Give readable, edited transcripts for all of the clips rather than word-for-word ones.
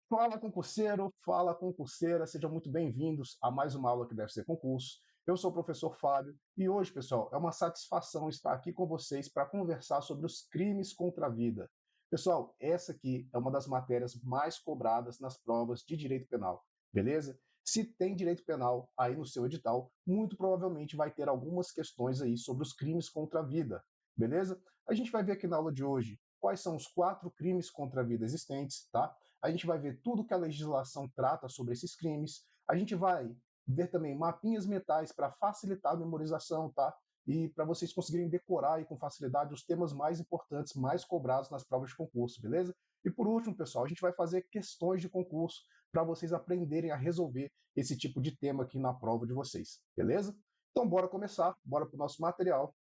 Fala concurseiro, fala concurseira, sejam muito bem-vindos a mais uma aula que deve ser concurso. Eu sou o professor Fábio e hoje, pessoal, é uma satisfação estar aqui com vocês para conversar sobre os crimes contra a vida. Pessoal, essa aqui é uma das matérias mais cobradas nas provas de direito penal, beleza? Se tem direito penal aí no seu edital, muito provavelmente vai ter algumas questões aí sobre os crimes contra a vida, beleza? A gente vai ver aqui na aula de hoje quais são os 4 crimes contra a vida existentes, tá? A gente vai ver tudo que a legislação trata sobre esses crimes, a gente vai ver também mapinhas mentais para facilitar a memorização, tá? E para vocês conseguirem decorar aí com facilidade os temas mais importantes, mais cobrados nas provas de concurso, beleza? E por último, pessoal, a gente vai fazer questões de concurso para vocês aprenderem a resolver esse tipo de tema aqui na prova de vocês, beleza? Então bora começar, bora para o nosso material.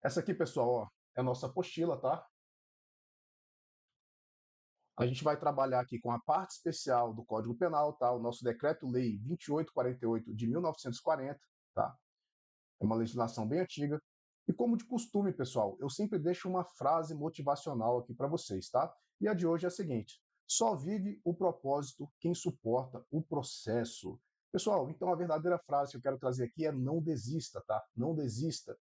Essa aqui, pessoal, ó, é a nossa apostila, tá? A gente vai trabalhar aqui com a parte especial do Código Penal, tá? O nosso Decreto-Lei 2848 de 1940, tá? É uma legislação bem antiga. E como de costume, pessoal, eu sempre deixo uma frase motivacional aqui para vocês, tá? E a de hoje é a seguinte: só vive o propósito quem suporta o processo. Pessoal, então a verdadeira frase que eu quero trazer aqui é não desista, tá? Não desista.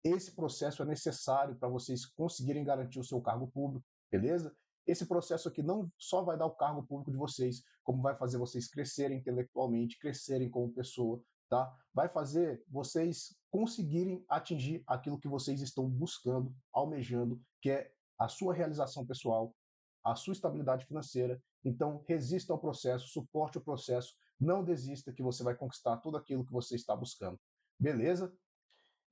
Esse processo é necessário para vocês conseguirem garantir o seu cargo público, beleza? Esse processo aqui não só vai dar o cargo público de vocês, como vai fazer vocês crescerem intelectualmente, crescerem como pessoa, tá? Vai fazer vocês conseguirem atingir aquilo que vocês estão buscando, almejando, que é a sua realização pessoal, a sua estabilidade financeira. Então, resista ao processo, suporte o processo, não desista que você vai conquistar tudo aquilo que você está buscando. Beleza?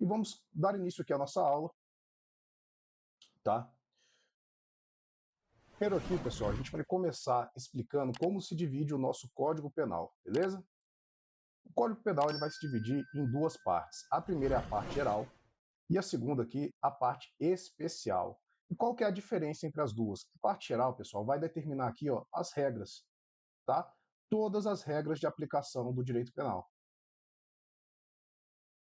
E vamos dar início aqui à nossa aula, tá? Primeiro aqui, pessoal, a gente vai começar explicando como se divide o nosso Código Penal, beleza? O Código Penal ele vai se dividir em duas partes. A primeira é a parte geral e a segunda aqui, a parte especial. E qual que é a diferença entre as duas? A parte geral, pessoal, vai determinar aqui ó, as regras, tá? Todas as regras de aplicação do direito penal.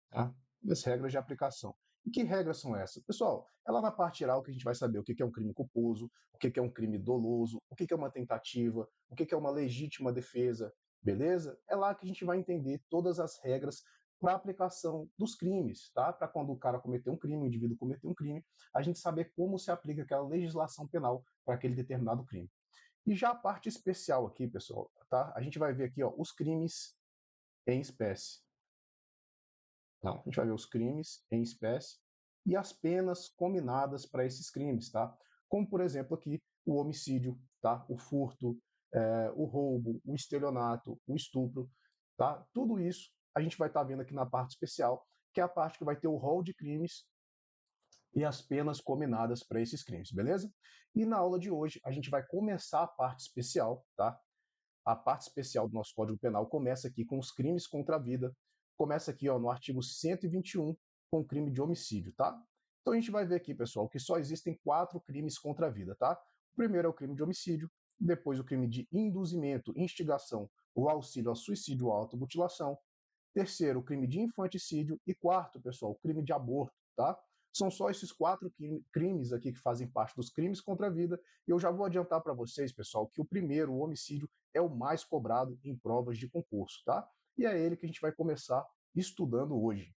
Tá? As regras de aplicação. E que regras são essas? Pessoal, é lá na parte geral que a gente vai saber o que é um crime culposo, o que é um crime doloso, o que é uma tentativa, o que é uma legítima defesa, beleza? É lá que a gente vai entender todas as regras para aplicação dos crimes, tá? Para quando o cara cometer um crime, o indivíduo cometer um crime, a gente saber como se aplica aquela legislação penal para aquele determinado crime. E já a parte especial aqui, pessoal, tá? A gente vai ver aqui, ó, os crimes em espécie. Tá? A gente vai ver os crimes em espécie e as penas combinadas para esses crimes, tá? Como, por exemplo, aqui o homicídio, tá? O furto, o roubo, o estelionato, o estupro, tá? Tudo isso a gente vai estar vendo aqui na parte especial, que é a parte que vai ter o rol de crimes e as penas combinadas para esses crimes, beleza? E na aula de hoje a gente vai começar a parte especial, tá? A parte especial do nosso Código Penal começa aqui com os crimes contra a vida. Começa aqui ó, no artigo 121 com o crime de homicídio, tá? Então a gente vai ver aqui, pessoal, que só existem 4 crimes contra a vida, tá? O primeiro é o crime de homicídio, depois o crime de induzimento, instigação ou auxílio ao suicídio ou automutilação. Terceiro, o crime de infanticídio. E quarto, pessoal, o crime de aborto, tá? São só esses 4 crimes aqui que fazem parte dos crimes contra a vida. E eu já vou adiantar para vocês, pessoal, que o primeiro, o homicídio, é o mais cobrado em provas de concurso, tá? E é ele que a gente vai começar estudando hoje.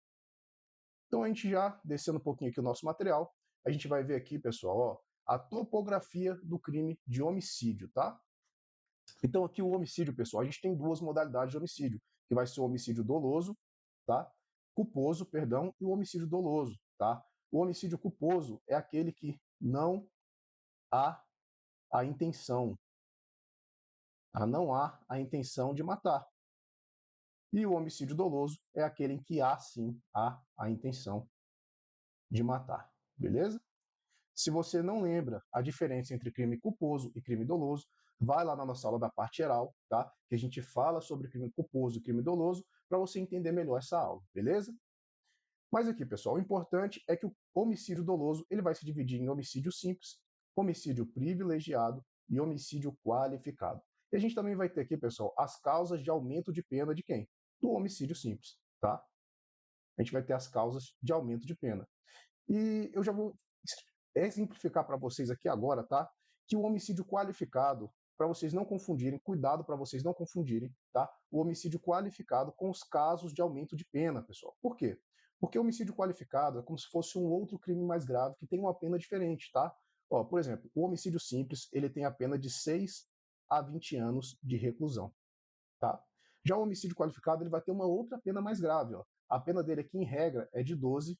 Então, a gente já descendo um pouquinho aqui o nosso material, a gente vai ver aqui, pessoal, ó, a topografia do crime de homicídio, tá? Então, aqui o homicídio, pessoal, a gente tem duas modalidades de homicídio, que vai ser o homicídio doloso, tá? Culposo, perdão, e o homicídio doloso, tá? O homicídio culposo é aquele que não há a intenção, tá? Não há a intenção de matar. E o homicídio doloso é aquele em que há sim a intenção de matar, beleza? Se você não lembra a diferença entre crime culposo e crime doloso, vai lá na nossa aula da parte geral, tá? Que a gente fala sobre crime culposo e crime doloso para você entender melhor essa aula, beleza? Mas aqui, pessoal, o importante é que o homicídio doloso ele vai se dividir em homicídio simples, homicídio privilegiado e homicídio qualificado. E a gente também vai ter aqui, pessoal, as causas de aumento de pena de quem? Do homicídio simples, tá? A gente vai ter as causas de aumento de pena. E eu já vou exemplificar para vocês aqui agora, tá? que o homicídio qualificado, para vocês não confundirem, cuidado para vocês não confundirem, tá? O homicídio qualificado com os casos de aumento de pena, pessoal. Por quê? Porque o homicídio qualificado é como se fosse um outro crime mais grave que tem uma pena diferente, tá? Ó, por exemplo, o homicídio simples, ele tem a pena de 6 a 20 anos de reclusão, tá? Já o homicídio qualificado, ele vai ter uma outra pena mais grave, ó. A pena dele aqui, em regra, é de 12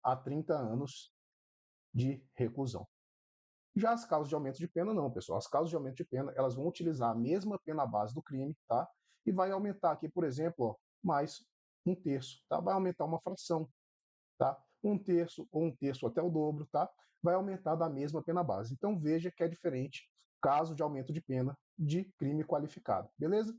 a 30 anos de reclusão. Já as causas de aumento de pena, não, pessoal. As causas de aumento de pena, elas vão utilizar a mesma pena base do crime, tá? E vai aumentar aqui, por exemplo, ó, mais um terço, tá? Vai aumentar uma fração, tá? Um terço ou um terço até o dobro, tá? Vai aumentar da mesma pena base. Então veja que é diferente caso de aumento de pena de crime qualificado, beleza?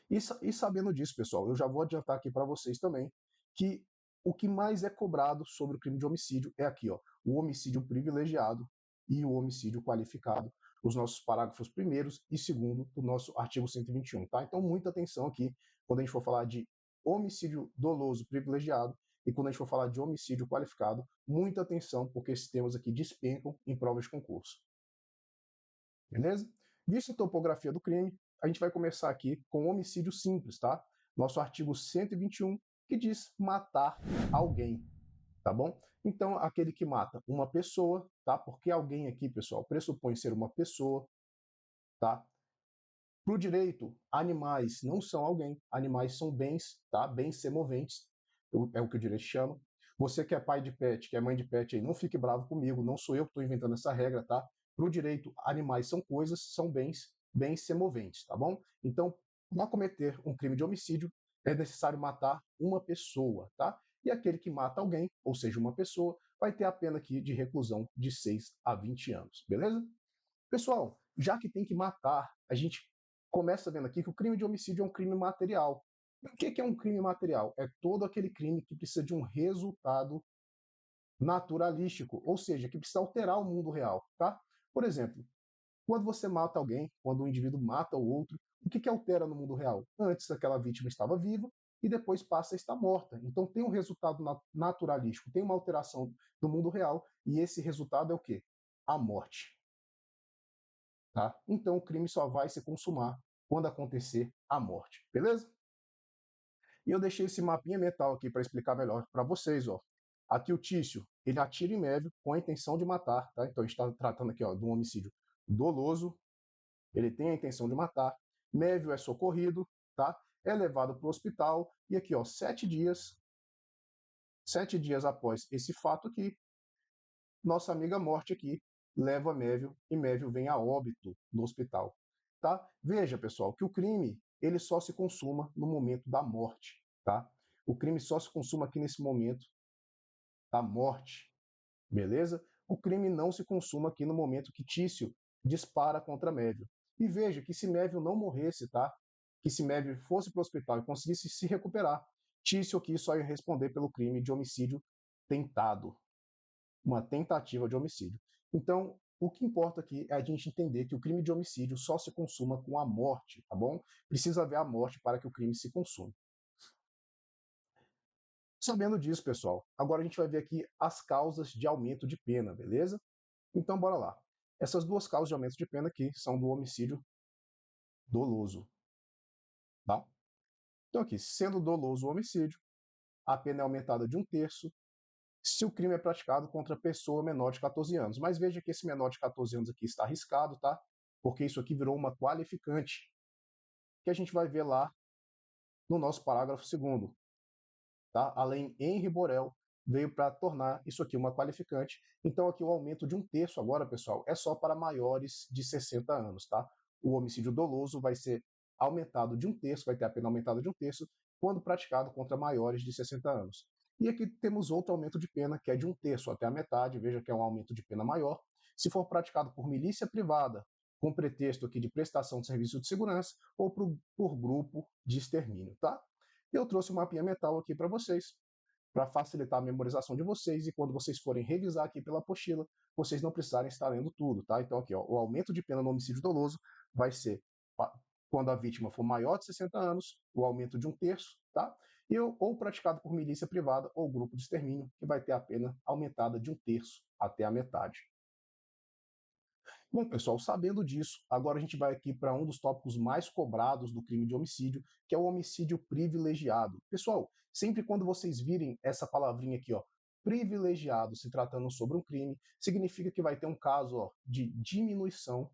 E sabendo disso, pessoal, eu já vou adiantar aqui para vocês também que o que mais é cobrado sobre o crime de homicídio é aqui, ó, o homicídio privilegiado e o homicídio qualificado, os nossos parágrafos 1º e 2º do nosso artigo 121, tá? Então, muita atenção aqui quando a gente for falar de homicídio doloso privilegiado e quando a gente for falar de homicídio qualificado, muita atenção, porque esses termos aqui despencam em provas de concurso. Beleza? Vista a topografia do crime, a gente vai começar aqui com homicídio simples, tá? Nosso artigo 121, que diz matar alguém, tá bom? Então, aquele que mata uma pessoa, tá? Porque alguém aqui, pessoal, pressupõe ser uma pessoa, tá? Para o direito, animais não são alguém, animais são bens, tá? Bens semoventes, é o que o direito chama. Você que é pai de pet, que é mãe de pet aí, não fique bravo comigo, não sou eu que estou inventando essa regra, tá? Para o direito, animais são coisas, são bens, bens semoventes, tá bom? Então, para cometer um crime de homicídio, é necessário matar uma pessoa, tá? E aquele que mata alguém, ou seja, uma pessoa, vai ter a pena aqui de reclusão de 6 a 20 anos, beleza? Pessoal, já que tem que matar, a gente começa vendo aqui que o crime de homicídio é um crime material. E o que é um crime material? É todo aquele crime que precisa de um resultado naturalístico, ou seja, que precisa alterar o mundo real, tá? Por exemplo, quando você mata alguém, quando um indivíduo mata o outro, o que altera no mundo real? Antes aquela vítima estava viva e depois passa a estar morta. Então tem um resultado naturalístico, tem uma alteração do mundo real e esse resultado é o quê? A morte. Tá? Então o crime só vai se consumar quando acontecer a morte, beleza? E eu deixei esse mapinha mental aqui para explicar melhor para vocês, ó. Aqui o Tício, ele atira em Mévio com a intenção de matar, tá? Então a gente está tratando aqui, ó, de um homicídio doloso, ele tem a intenção de matar. Mévio é socorrido, tá? É levado para o hospital e aqui, ó, 7 dias após esse fato aqui, nossa amiga morte aqui leva Mévio e Mévio vem a óbito no hospital, tá? Veja, pessoal, que o crime ele só se consuma no momento da morte, tá? O crime só se consuma aqui nesse momento da morte, beleza? O crime não se consuma aqui no momento que Tício dispara contra Mévio. E veja que se Mévio não morresse, tá? Que se Mévio fosse para o hospital e conseguisse se recuperar, Tício aqui só ia responder pelo crime de homicídio tentado, uma tentativa de homicídio. Então, o que importa aqui é a gente entender que o crime de homicídio só se consuma com a morte, tá bom? Precisa haver a morte para que o crime se consuma. Sabendo disso, pessoal, agora a gente vai ver aqui as causas de aumento de pena, beleza? Então, bora lá. Essas duas causas de aumento de pena aqui são do homicídio doloso, tá? Então aqui, sendo doloso o homicídio, a pena é aumentada de um terço se o crime é praticado contra pessoa menor de 14 anos. Mas veja que esse menor de 14 anos aqui está arriscado, tá? Porque isso aqui virou uma qualificante, que a gente vai ver lá no nosso parágrafo 2º, tá? A lei Henri Borel veio para tornar isso aqui uma qualificante. Então aqui o aumento de um terço agora, pessoal, é só para maiores de 60 anos, tá? O homicídio doloso vai ser aumentado de um terço, vai ter a pena aumentada de um terço, quando praticado contra maiores de 60 anos. E aqui temos outro aumento de pena, que é de um terço até a metade, veja que é um aumento de pena maior, se for praticado por milícia privada, com pretexto aqui de prestação de serviço de segurança, ou por grupo de extermínio, tá? Eu trouxe um mapinha mental aqui para vocês, para facilitar a memorização de vocês, e quando vocês forem revisar aqui pela apostila, vocês não precisarem estar lendo tudo, tá? Então aqui, ó, o aumento de pena no homicídio doloso vai ser quando a vítima for maior de 60 anos, o aumento de um terço, tá? Ou praticado por milícia privada ou grupo de extermínio, que vai ter a pena aumentada de um terço até a metade. Bom, pessoal, sabendo disso, agora a gente vai aqui para um dos tópicos mais cobrados do crime de homicídio, que é o homicídio privilegiado. Pessoal, sempre quando vocês virem essa palavrinha aqui, ó, privilegiado, se tratando sobre um crime, significa que vai ter um caso, ó, de diminuição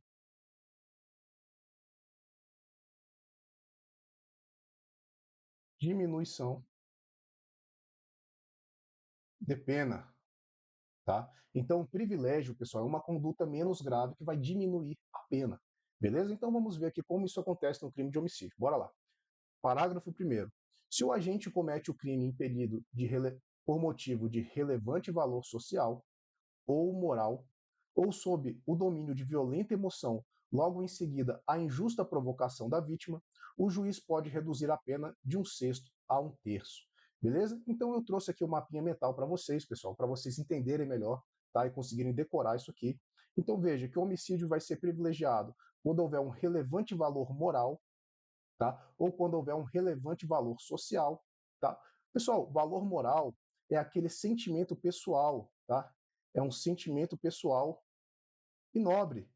de pena, tá? Então, o privilégio, pessoal, é uma conduta menos grave que vai diminuir a pena, beleza? Então, vamos ver aqui como isso acontece no crime de homicídio. Bora lá. Parágrafo 1º. Se o agente comete o crime impelido por motivo de relevante valor social ou moral, ou sob o domínio de violenta emoção, logo em seguida a injusta provocação da vítima, o juiz pode reduzir a pena de 1/6 a 1/3. Beleza? Então eu trouxe aqui o mapinha mental para vocês, pessoal, para vocês entenderem melhor, tá? E conseguirem decorar isso aqui. Então veja que o homicídio vai ser privilegiado quando houver um relevante valor moral, tá? Ou quando houver um relevante valor social, tá? Pessoal, valor moral é aquele sentimento pessoal, tá? É um sentimento pessoal e nobre,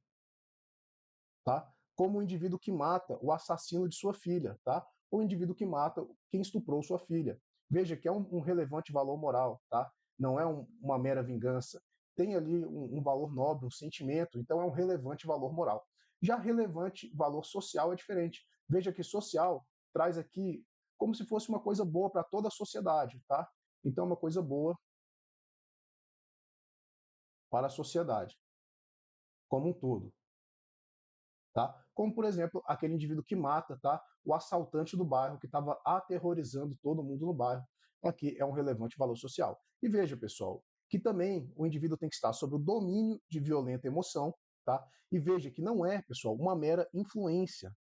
tá? Como o indivíduo que mata o assassino de sua filha, tá? Ou o indivíduo que mata quem estuprou sua filha. Veja que é um relevante valor moral, tá? Não é uma mera vingança. Tem ali um valor nobre, um sentimento, então é um relevante valor moral. Já relevante valor social é diferente. Veja que social traz aqui como se fosse uma coisa boa para toda a sociedade, tá? Então é uma coisa boa para a sociedade como um todo. Tá? Como, por exemplo, aquele indivíduo que mata, tá? O assaltante do bairro que estava aterrorizando todo mundo no bairro. Aqui é um relevante valor social. E veja, pessoal, que também o indivíduo tem que estar sob o domínio de violenta emoção, tá? E veja que não é, pessoal, uma mera influência,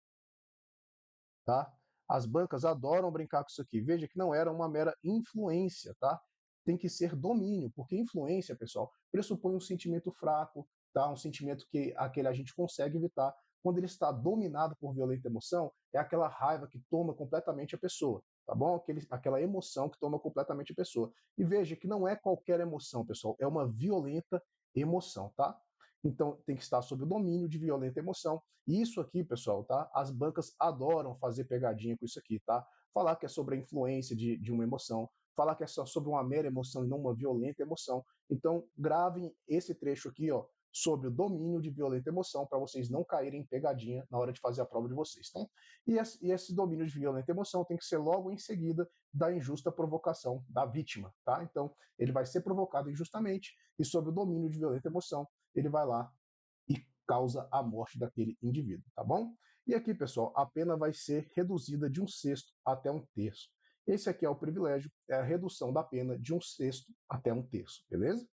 tá? As bancas adoram brincar com isso aqui. Veja que não era uma mera influência, tá? Tem que ser domínio, porque influência, pessoal, pressupõe um sentimento fraco, tá? Um sentimento que aquele agente consegue evitar. Quando ele está dominado por violenta emoção, é aquela raiva que toma completamente a pessoa, tá bom? Aquela emoção que toma completamente a pessoa. E veja que não é qualquer emoção, pessoal, é uma violenta emoção, tá? Então tem que estar sob o domínio de violenta emoção. E isso aqui, pessoal, tá? As bancas adoram fazer pegadinha com isso aqui, tá? Falar que é sobre a influência de uma emoção, falar que é só sobre uma mera emoção e não uma violenta emoção. Então, gravem esse trecho aqui, ó, sobre o domínio de violenta emoção, para vocês não caírem em pegadinha na hora de fazer a prova de vocês, tá? E esse domínio de violenta emoção tem que ser logo em seguida da injusta provocação da vítima, tá? Então, ele vai ser provocado injustamente e sob o domínio de violenta emoção, ele vai lá e causa a morte daquele indivíduo, tá bom? E aqui, pessoal, a pena vai ser reduzida de 1/6 até 1/3. Esse aqui é o privilégio, é a redução da pena de 1/6 até 1/3, beleza?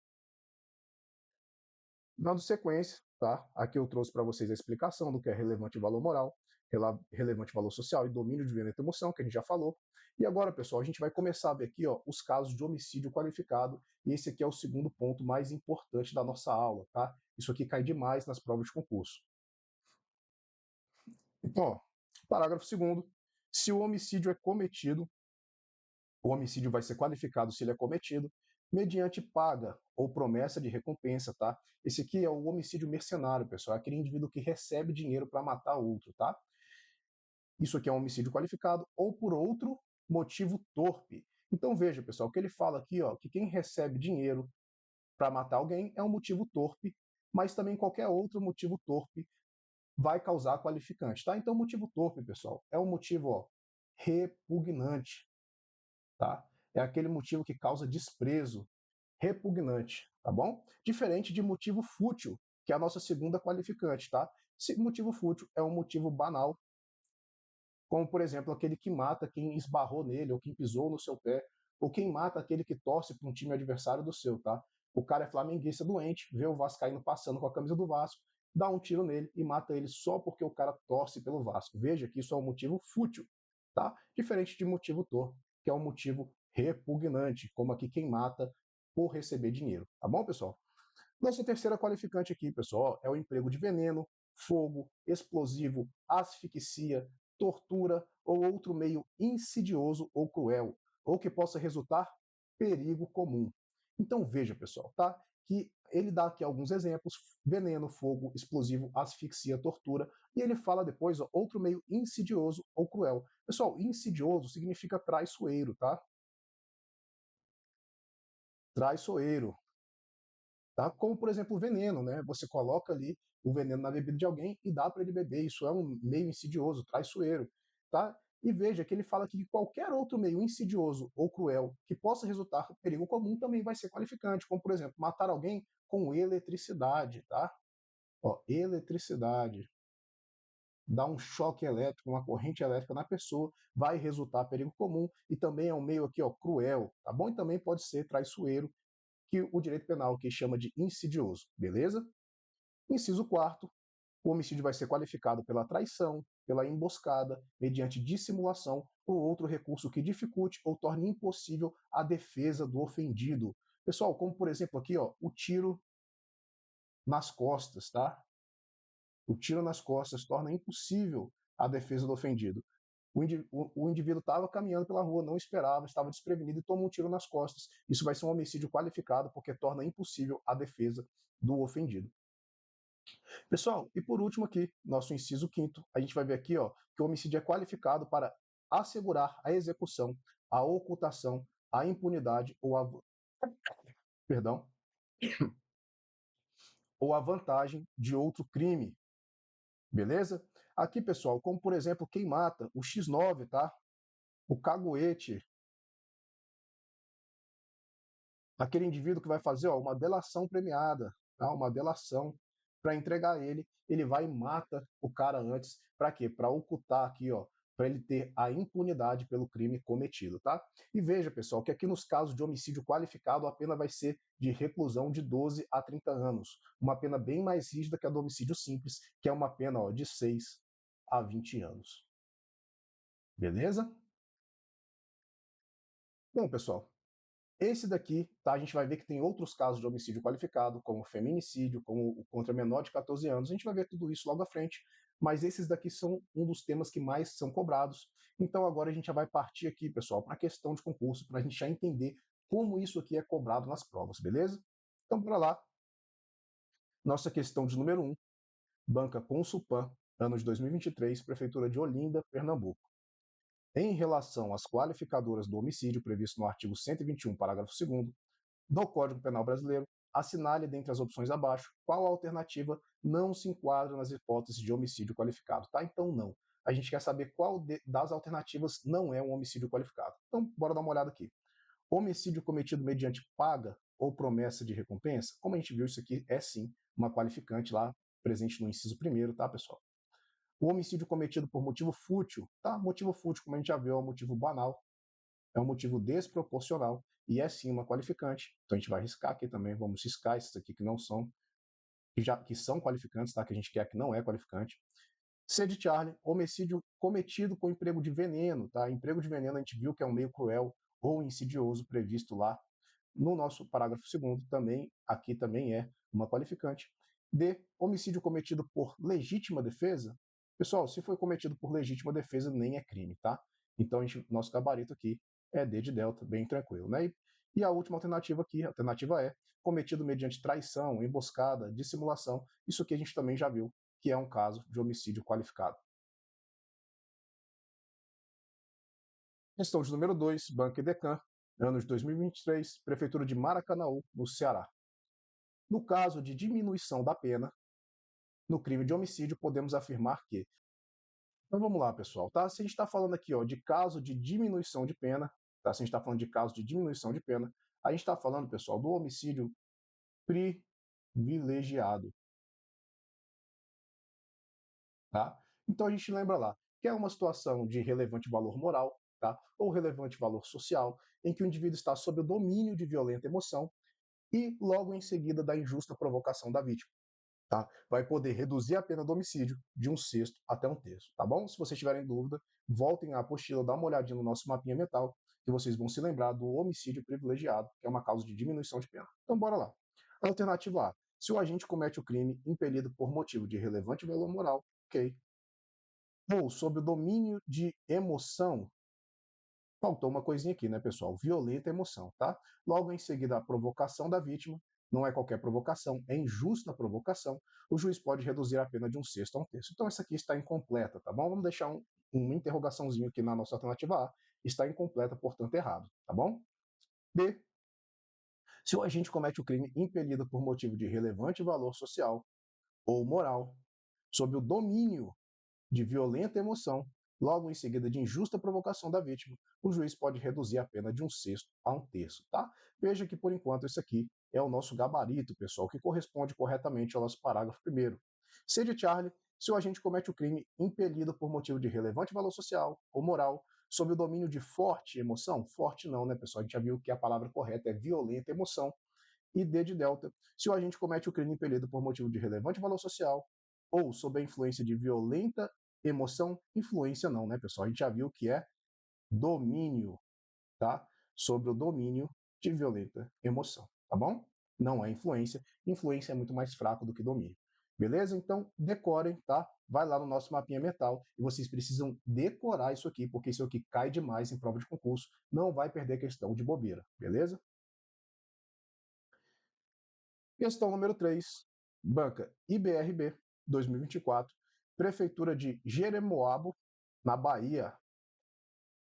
Dando sequência, tá? Aqui eu trouxe para vocês a explicação do que é relevante valor moral, relevante valor social e domínio de violenta emoção, que a gente já falou. E agora, pessoal, a gente vai começar a ver aqui, ó, os casos de homicídio qualificado, e esse aqui é o segundo ponto mais importante da nossa aula, tá? Isso aqui cai demais nas provas de concurso. Então, ó, parágrafo 2º, se o homicídio é cometido, o homicídio vai ser qualificado se ele é cometido mediante paga ou promessa de recompensa, tá? Esse aqui é o homicídio mercenário, pessoal, é aquele indivíduo que recebe dinheiro para matar outro, tá? Isso aqui é um homicídio qualificado ou por outro motivo torpe. Então veja, pessoal, o que ele fala aqui, ó, que quem recebe dinheiro para matar alguém é um motivo torpe, mas também qualquer outro motivo torpe vai causar qualificante, tá? Então, motivo torpe, pessoal, é um motivo, ó, repugnante, tá? É aquele motivo que causa desprezo, repugnante, tá bom? Diferente de motivo fútil, que é a nossa segunda qualificante, tá? Motivo fútil é um motivo banal, como, por exemplo, aquele que mata quem esbarrou nele, ou quem pisou no seu pé, ou quem mata aquele que torce para um time adversário do seu, tá? O cara é flamenguista doente, vê o Vascaíno passando com a camisa do Vasco, dá um tiro nele e mata ele só porque o cara torce pelo Vasco. Veja que isso é um motivo fútil, tá? Diferente de motivo torpe, que é um motivo repugnante, como aqui quem mata por receber dinheiro, tá bom, pessoal? Nossa terceira qualificante aqui, pessoal, é o emprego de veneno, fogo, explosivo, asfixia, tortura ou outro meio insidioso ou cruel, ou que possa resultar perigo comum. Então veja, pessoal, tá? Que Ele dá aqui alguns exemplos: veneno, fogo, explosivo, asfixia, tortura, e ele fala depois, ó, outro meio insidioso ou cruel. Pessoal, insidioso significa traiçoeiro, tá? Traiçoeiro, tá? Como, por exemplo, o veneno, né? Você coloca ali o veneno na bebida de alguém e dá para ele beber. Isso é um meio insidioso, traiçoeiro, tá? E veja que ele fala que qualquer outro meio insidioso ou cruel que possa resultar perigo comum também vai ser qualificante, como, por exemplo, matar alguém com eletricidade, tá? Ó, eletricidade, dá um choque elétrico, uma corrente elétrica na pessoa, vai resultar perigo comum e também é um meio aqui, ó, cruel, tá bom? E também pode ser traiçoeiro, que o direito penal aqui chama de insidioso, beleza? Inciso quarto, o homicídio vai ser qualificado pela traição, pela emboscada, mediante dissimulação ou outro recurso que dificulte ou torne impossível a defesa do ofendido. Pessoal, como por exemplo aqui, ó, o tiro nas costas, tá? O tiro nas costas torna impossível a defesa do ofendido. O indivíduo estava caminhando pela rua, não esperava, estava desprevenido e toma um tiro nas costas. Isso vai ser um homicídio qualificado porque torna impossível a defesa do ofendido. Pessoal, e por último aqui, nosso inciso quinto, a gente vai ver aqui, ó, que o homicídio é qualificado para assegurar a execução, a ocultação, a impunidade perdão, ou a vantagem de outro crime, beleza? Aqui, pessoal, como por exemplo, quem mata o X9, tá? O caguete, aquele indivíduo que vai fazer, ó, uma delação premiada, tá? Uma delação para entregar ele vai e mata o cara antes, para quê? Para ocultar aqui, ó, para ele ter a impunidade pelo crime cometido, tá? E veja, pessoal, que aqui nos casos de homicídio qualificado a pena vai ser de reclusão de 12 a 30 anos, uma pena bem mais rígida que a do homicídio simples, que é uma pena, ó, de 6 a 20 anos. Beleza? Bom, pessoal, esse daqui, tá, a gente vai ver que tem outros casos de homicídio qualificado, como feminicídio, como o contra menor de 14 anos. A gente vai ver tudo isso logo à frente, mas esses daqui são um dos temas que mais são cobrados. Então agora a gente já vai partir aqui, pessoal, para a questão de concurso, para a gente já entender como isso aqui é cobrado nas provas, beleza? Então, bora lá. Nossa questão de número 1, Banca Consulpan, ano de 2023, Prefeitura de Olinda, Pernambuco. Em relação às qualificadoras do homicídio previsto no artigo 121, parágrafo 2º, do Código Penal Brasileiro, assinale dentre as opções abaixo qual alternativa não se enquadra nas hipóteses de homicídio qualificado, tá? Então não. A gente quer saber qual das alternativas não é um homicídio qualificado. Então, bora dar uma olhada aqui. Homicídio cometido mediante paga ou promessa de recompensa, como a gente viu, isso aqui é sim uma qualificante lá presente no inciso primeiro, tá, pessoal? O homicídio cometido por motivo fútil, tá? Motivo fútil, como a gente já viu, é um motivo banal, é um motivo desproporcional e é sim uma qualificante. Então a gente vai riscar aqui também, vamos riscar esses aqui que não são, que são qualificantes, tá? Que a gente quer que não é qualificante. C de Charlie, homicídio cometido com emprego de veneno, tá? Emprego de veneno a gente viu que é um meio cruel ou insidioso previsto lá no nosso parágrafo segundo, também aqui também é uma qualificante. D, homicídio cometido por legítima defesa. Pessoal, se foi cometido por legítima defesa, nem é crime, tá? Então, nosso gabarito aqui é D de delta, bem tranquilo, né? E a última alternativa aqui, a alternativa é cometido mediante traição, emboscada, dissimulação. Isso aqui a gente também já viu que é um caso de homicídio qualificado. Questão de número 2, Banco Edecam, ano de 2023, Prefeitura de Maracanaú, no Ceará. No caso de diminuição da pena, no crime de homicídio, podemos afirmar que. Então vamos lá, pessoal, tá? Se a gente está falando aqui, ó, de caso de diminuição de pena, tá? Se a gente está falando de caso de diminuição de pena, a gente está falando, pessoal, do homicídio privilegiado, tá? Então a gente lembra lá que é uma situação de relevante valor moral, tá? Ou relevante valor social, em que o indivíduo está sob o domínio de violenta emoção e logo em seguida da injusta provocação da vítima. Tá? Vai poder reduzir a pena do homicídio de 1/6 até 1/3, tá bom? Se vocês tiverem dúvida, voltem à apostila, dá uma olhadinha no nosso mapinha mental, que vocês vão se lembrar do homicídio privilegiado, que é uma causa de diminuição de pena. Então, bora lá. Alternativa A. Se o agente comete o crime impelido por motivo de relevante valor moral, ok. Ou sob o domínio de emoção, faltou uma coisinha aqui, né, pessoal? Violenta emoção, tá? Logo em seguida, a provocação da vítima não é qualquer provocação, é injusta provocação, o juiz pode reduzir a pena de 1/6 a 1/3. Então, essa aqui está incompleta, tá bom? Vamos deixar uma interrogaçãozinho aqui na nossa alternativa A. Está incompleta, portanto, errado, tá bom? B. Se o agente comete o crime impelido por motivo de relevante valor social ou moral, sob o domínio de violenta emoção, logo em seguida de injusta provocação da vítima, o juiz pode reduzir a pena de 1/6 a 1/3, tá? Veja que, por enquanto, isso aqui é o nosso gabarito, pessoal, que corresponde corretamente ao nosso parágrafo 1º. C de Charlie, se o agente comete o crime impelido por motivo de relevante valor social ou moral, sob o domínio de forte emoção, forte não, né, pessoal? A gente já viu que a palavra correta é violenta emoção. E D de Delta, se o agente comete o crime impelido por motivo de relevante valor social ou sob a influência de violenta emoção, influência não, né, pessoal? A gente já viu que é domínio, tá? Sobre o domínio de violenta emoção, tá bom? Não é influência. Influência é muito mais fraco do que domínio. Beleza? Então, decorem, tá? Vai lá no nosso mapinha mental e vocês precisam decorar isso aqui, porque isso aqui cai demais em prova de concurso. Não vai perder questão de bobeira, beleza? Questão número 3, banca IBRB 2024, Prefeitura de Jeremoabo, na Bahia.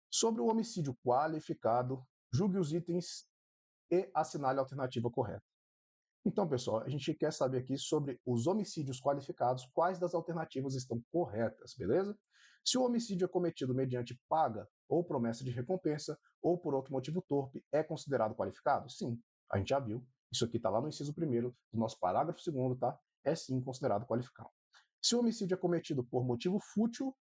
Sobre o homicídio qualificado, julgue os itens e assinale a alternativa correta. Então, pessoal, a gente quer saber aqui sobre os homicídios qualificados, quais das alternativas estão corretas, beleza? Se o homicídio é cometido mediante paga ou promessa de recompensa, ou por outro motivo torpe, é considerado qualificado? Sim, a gente já viu. Isso aqui está lá no inciso 1º do nosso parágrafo 2º, tá? É sim considerado qualificado. Se o homicídio é cometido por motivo fútil,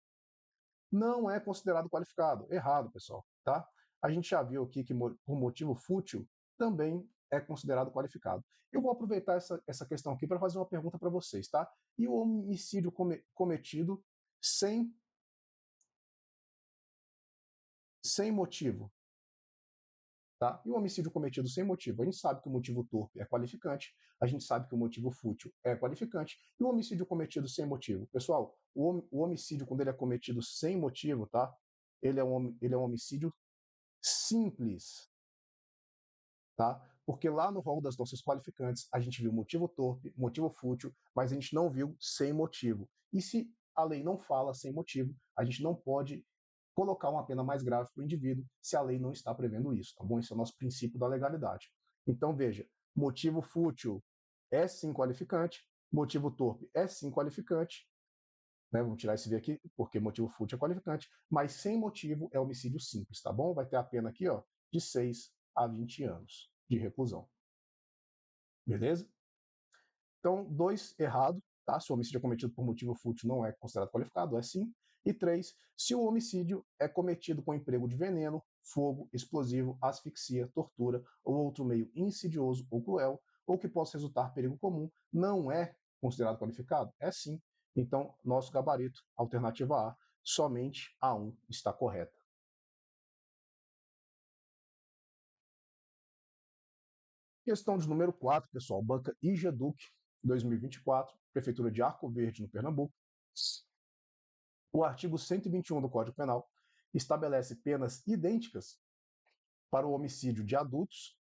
não é considerado qualificado. Errado, pessoal, tá? A gente já viu aqui que por motivo fútil também é considerado qualificado. Eu vou aproveitar essa questão aqui para fazer uma pergunta para vocês, tá? E o homicídio cometido sem, sem motivo, tá? E o homicídio cometido sem motivo? A gente sabe que o motivo torpe é qualificante, a gente sabe que o motivo fútil é qualificante, e o homicídio cometido sem motivo? Pessoal, o homicídio, quando ele é cometido sem motivo, tá? Ele é um homicídio simples, tá? Porque lá no rol das nossas qualificantes a gente viu motivo torpe, motivo fútil, mas a gente não viu sem motivo. E se a lei não fala sem motivo, a gente não pode colocar uma pena mais grave para o indivíduo se a lei não está prevendo isso, tá bom? Esse é o nosso princípio da legalidade. Então veja, motivo fútil é sim qualificante, motivo torpe é sim qualificante, né? Vamos tirar esse V aqui, porque motivo fútil é qualificante, mas sem motivo é homicídio simples, tá bom? Vai ter a pena aqui, ó, de 6 a 20 anos de reclusão. Beleza? Então, 2, errado, tá? Se o homicídio é cometido por motivo fútil, não é considerado qualificado, é sim. E 3, se o homicídio é cometido com emprego de veneno, fogo, explosivo, asfixia, tortura ou outro meio insidioso ou cruel, ou que possa resultar perigo comum, não é considerado qualificado? É sim. Então, nosso gabarito, alternativa A, somente a 1 está correta. Questão de número 4, pessoal, banca IGEDUC 2024, Prefeitura de Arco Verde, no Pernambuco. O artigo 121 do Código Penal estabelece penas idênticas para o homicídio de adultos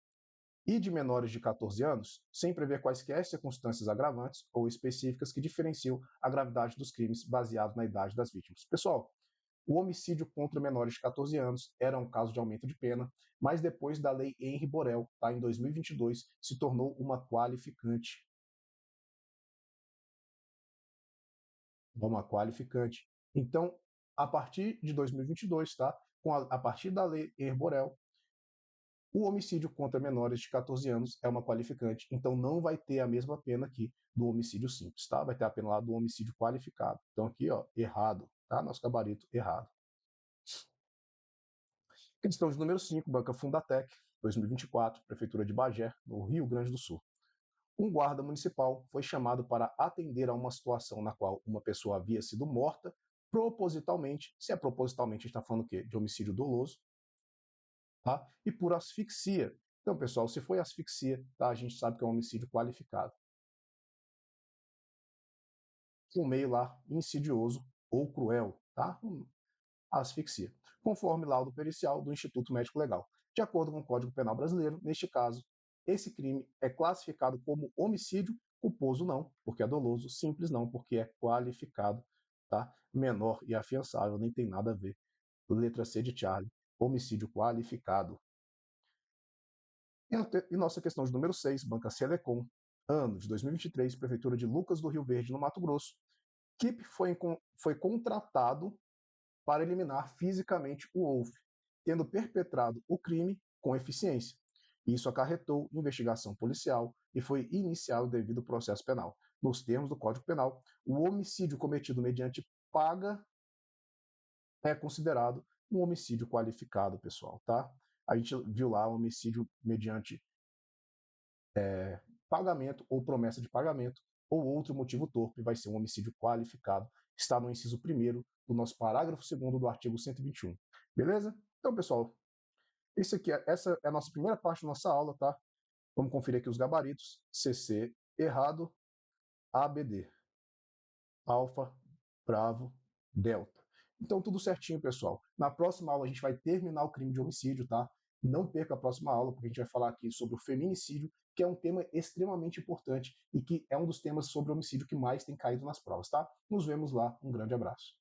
e de menores de 14 anos, sem prever quaisquer circunstâncias agravantes ou específicas que diferenciam a gravidade dos crimes baseado na idade das vítimas. Pessoal, o homicídio contra menores de 14 anos era um caso de aumento de pena, mas depois da lei Henri Borel, tá, em 2022, se tornou uma qualificante. Uma qualificante. Então, a partir de 2022, tá, a partir da lei Henri Borel, o homicídio contra menores de 14 anos é uma qualificante, então não vai ter a mesma pena aqui do homicídio simples, tá? Vai ter a pena lá do homicídio qualificado. Então aqui, ó, errado, tá? Nosso gabarito errado. Questão de número 5, Banca Fundatec, 2024, Prefeitura de Bagé, no Rio Grande do Sul. Um guarda municipal foi chamado para atender a uma situação na qual uma pessoa havia sido morta propositalmente. Se é propositalmente, a gente está falando o quê? De homicídio doloso, tá? E por asfixia. Então, pessoal, se foi asfixia, tá? A gente sabe que é um homicídio qualificado. Um meio lá insidioso ou cruel, tá? Asfixia, conforme laudo pericial do Instituto Médico Legal. De acordo com o Código Penal brasileiro, neste caso, esse crime é classificado como homicídio culposo não, porque é doloso, simples não, porque é qualificado, tá? Menor e afiançável, nem tem nada a ver. Letra C de Charlie, homicídio qualificado. E nossa questão de número 6, Banca Celecom, ano de 2023, Prefeitura de Lucas do Rio Verde, no Mato Grosso. Kip foi contratado para eliminar fisicamente o Wolf, tendo perpetrado o crime com eficiência. Isso acarretou investigação policial e foi iniciado devido processo penal. Nos termos do Código Penal, o homicídio cometido mediante paga é considerado um homicídio qualificado, pessoal, tá? A gente viu lá o homicídio mediante pagamento ou promessa de pagamento ou outro motivo torpe, vai ser um homicídio qualificado. Está no inciso 1º do nosso parágrafo 2º do artigo 121. Beleza? Então, pessoal, essa é a nossa primeira parte da nossa aula, tá? Vamos conferir aqui os gabaritos. CC errado, ABD. Alfa, Bravo, Delta. Então, tudo certinho, pessoal. Na próxima aula, a gente vai terminar o crime de homicídio, tá? Não perca a próxima aula, porque a gente vai falar aqui sobre o feminicídio, que é um tema extremamente importante e que é um dos temas sobre homicídio que mais tem caído nas provas, tá? Nos vemos lá. Um grande abraço.